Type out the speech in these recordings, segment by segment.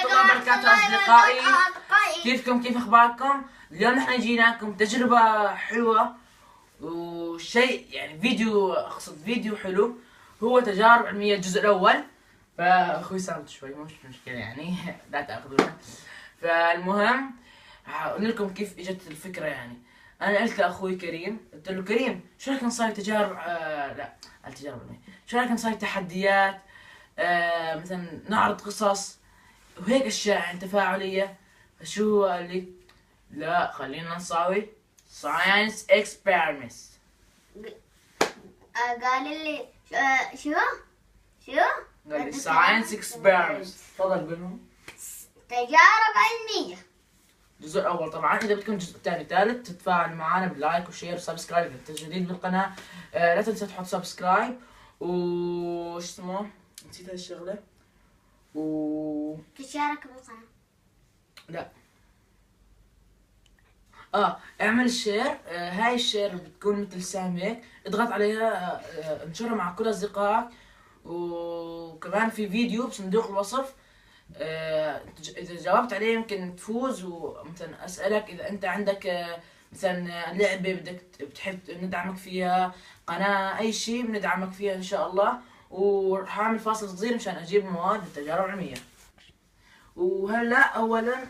الله وبركاته أصدقائي، كيفكم؟ كيف أخباركم؟ اليوم نحن جيناكم تجربة حلوة وشيء يعني فيديو، أقصد فيديو حلو، هو تجارب علمية الجزء الأول. فأخوي صامت شوي مش مشكلة يعني لا تأخذوها. فالمهم هقول لكم كيف إجت الفكرة. يعني أنا قلت لأخوي كريم، قلت له كريم شو رأيك نسوي تجارب لا التجارب علمية، شو رأيك نسوي تحديات، مثلا نعرض قصص وهيك اشياء يعني تفاعليه. فشو هو قال لي؟ لا خلينا نسوي ساينس اكسبيرمنتس. قال لي شو قال لي ساينس اكسبيرمنتس. تفضل قولهم. تجارب علمية. الجزء الاول طبعا. اذا بدكم الجزء الثاني ثالث تتفاعلوا معنا بلايك وشير وسبسكرايب. اذا انت جديد بالقناه لا تنسى تحط سبسكرايب وش اسمه، نسيت هالشغله تشارك بالقناة. لا اعمل شير. هاي الشير بتكون مثل سهم هيك، اضغط عليها، انشرها مع كل اصدقائك. وكمان في فيديو بصندوق الوصف، اذا جاوبت عليه يمكن تفوز. ومثلا اسالك اذا انت عندك مثلا لعبه بدك بتحب ندعمك فيها، قناه، اي شيء بندعمك فيها ان شاء الله. وراح اعمل فاصل صغير مشان اجيب مواد للتجارب العلميه. وهلا اولا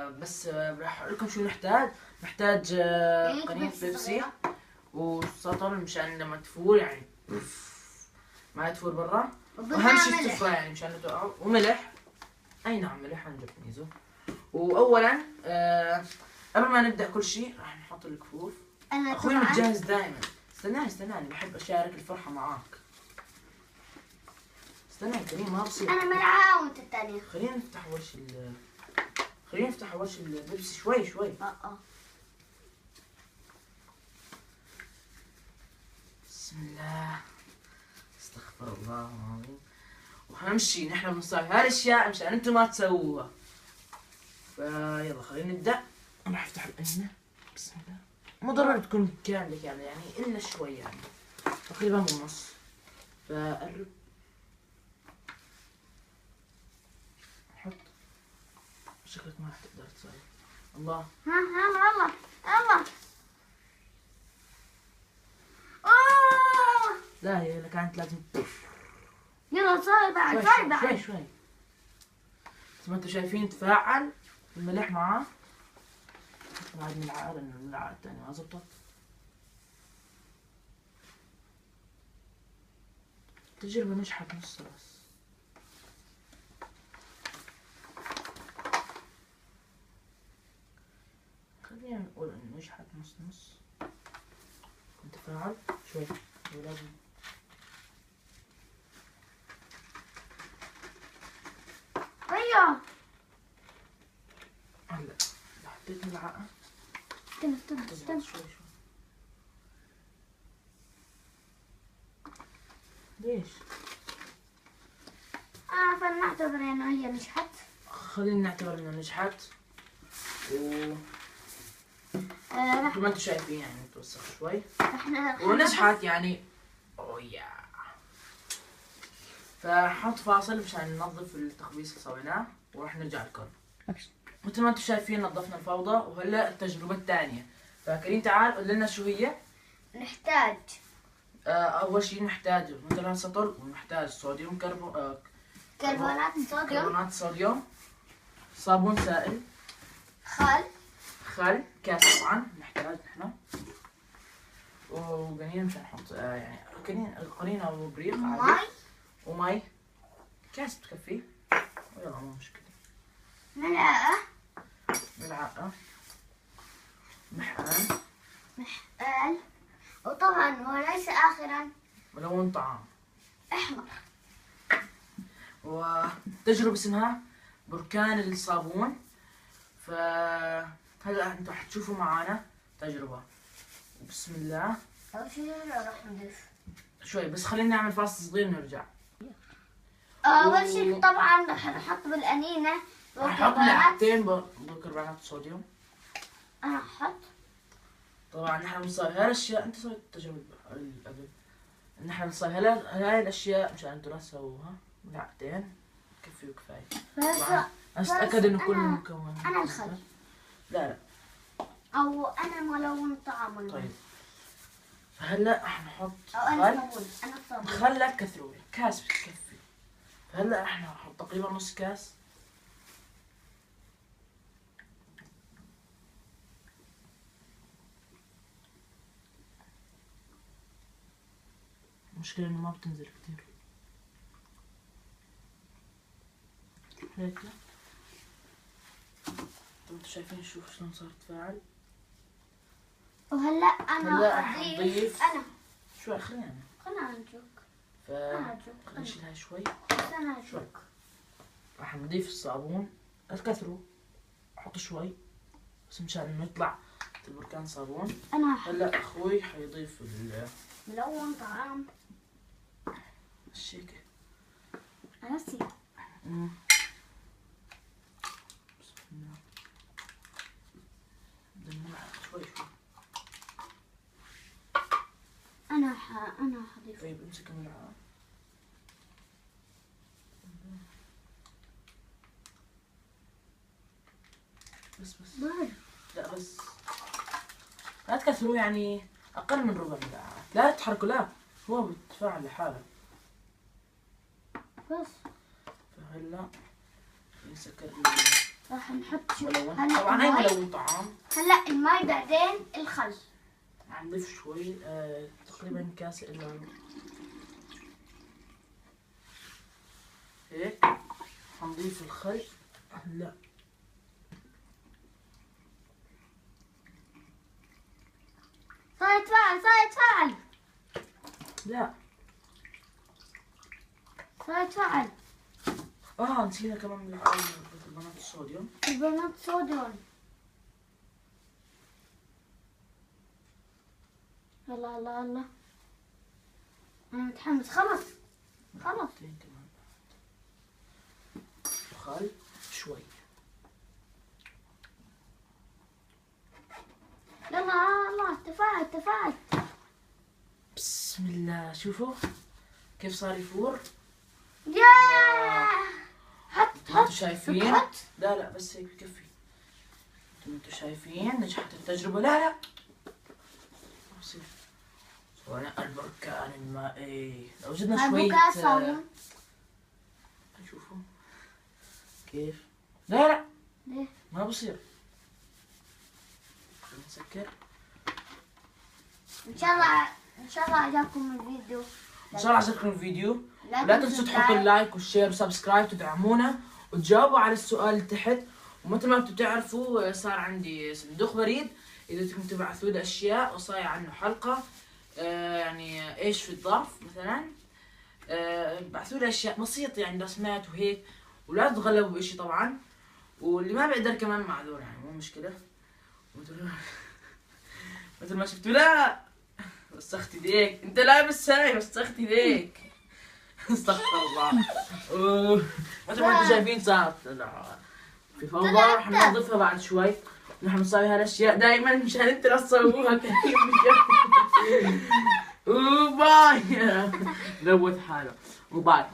بس راح اقول لكم شو نحتاج. نحتاج قنينة بيبسي وسطل مشان لما تفور يعني ما تفور برا. واهم شيء التفاح يعني مشان لا تقع، وملح. اي نعم ملح عن جد ميزو. واولا قبل ما نبدا كل شيء راح نحط الكفوف. اخوي متجهز دائما. استناني بحب اشارك الفرحه معاك. استنى يا كريم ما بصير. انا ملعقة وانت الثانية. خلينا نفتح وش البيبسي شوي. بسم الله، استغفر الله العظيم. واهم شيء نحن بنسوي هالاشياء مشان انتم ما تسووها. فيلا خلينا نبدا. راح افتح القنينة. بسم الله. مو ضروري تكون كاملة يعني الا شوي، يعني تقريبا بالنص. فقرب حط. شكلك ما راح تقدر تسوي. الله. يلا لا هي كانت لازم يلا صار بعد شوي. زي ما انتم شايفين تفاعل الملح معاه. بعد ملعقة لأن الملعقة الثانية ما زبطت. التجربة نجحت نص بس. خلينا نقول انه نجحت نص. نتفاعل شوي ولازم هلا حطيت ملعقة. استنى شوي. ليش؟ فلنعتبر انه هي نجحت. خلينا نعتبر انه نجحت. انتم ما انتم شايفين يعني متوسخ شوي. ونجحت يعني. يا فحط فاصل مشان ننظف التخبيص اللي سويناه وراح نرجع لكم. مثل ما انتم شايفين نظفنا الفوضى. وهلا التجربة الثانية. فكريم تعال قول لنا شو هي. نحتاج اول شيء نحتاج مثلا سطل، ونحتاج صوديوم كربونات صوديوم، صابون سائل، خل كاس طبعا نحتاج نحن، وقنينة مشان نحط يعني قنينة او بريق عادي، ومي كاس بتكفي. ويلا مو مشكلة. ملعقة محقن، وطبعا وليس آخرا ملون طعام أحمر. وتجربة اسمها بركان الصابون. فهلا انتم حتشوفوا معانا تجربة. بسم الله. أول شيء راح نضيف شوي بس خلينا نعمل فاصل صغير ونرجع. أول شيء طبعا راح نحط بالقنينة نحط ملعقتين بكربونات الصوديوم. أنا أحط. طبعا نحن بنسوي هاي الاشياء. انت سويت التجربة قبل. نحن بنسوي هاي الاشياء مشان انتم لا تسووها. ملعقتين كفي وكفاية. طبعا بس تأكد انه كل أنا- المكونات. أنا الخل. لا. أو أنا ملون طعام. طيب هلا حنحط أو أنا خل. صابون. أنا صابون. خل لا تكثروا، كاس بتكفي. هلا احنا نحط تقريبا نص كاس. المشكلة انه ما بتنزل كتير هيك. انتوا شايفين شوف شلون صار تفاعل. وهلا أنا هلا أضيف. حنضيف شوي. خلينا نشوك. خلينا نشيلها شوي. أنا نشوك. راح نضيف الصابون. لا تكثروا، حطوا شوي بس مشان انه يطلع البركان صابون. أنا هلا اخوي حيضيف ملون طعام. الشيكة. أنا سي. بسم الله. بدنا شوي. أنا حضيف. طيب امسك الملعقة. بس بارد. لا بس لا تكثروا، يعني اقل من ربع ملعقة. لا تحركوا، لا هو بيتفاعل لحاله. بس فهلا نسكر راح نحط شو. الملون. هلا طبعا هاي المي. ملون طعام. هلا المي بعدين الخل. حنضيف شوي تقريبا كاس الا ربع. هيك. حنضيف الخل. هلا صار يتفاعل. لا. صار يتفاعل. نسينا كمان ملعقة بيكربونات الصوديوم. كربونات صوديوم. يلا أنا متحمس. خلص. مرتين كمان. خل شوي. يلا تفاعل. بسم الله. شوفوا كيف صار يفور. يا انتوا شايفين؟ حط. لا بس هيك بكفي. انتوا شايفين نجحت التجربة. لا بصير سوينا البركان المائي. لو زدنا شوية البكاء صابون. شوفوا كيف. لا ليه؟ ما بصير. نسكر. إن شاء الله عجبكم الفيديو. ان شاء الله عجبكم الفيديو. لا تنسوا تحطوا اللايك والشير وسبسكرايب تدعمونا وتجاوبوا على السؤال اللي تحت. ومثل ما انتم بتعرفوا صار عندي صندوق بريد اذا بدكم تبعثوا لي اشياء وصاير عنه حلقه. يعني ايش في الظرف مثلا. بعثوا لي اشياء بسيطه يعني رسمات وهيك. ولا تتغلبوا بشيء طبعا. واللي ما بيقدر كمان معذور يعني مو مشكله. مثل ما شفتوا. لا وسخت ايديك. انت لابس هاي وسخت ايديك. استغفر الله. مثل ما انتم شايفين صارت في فوضى. رح ننظفها بعد شوي. نحن نسوي هالاشياء دائما مشان انتوا لا تسووها كثير. وباي. لوث حاله. وباي.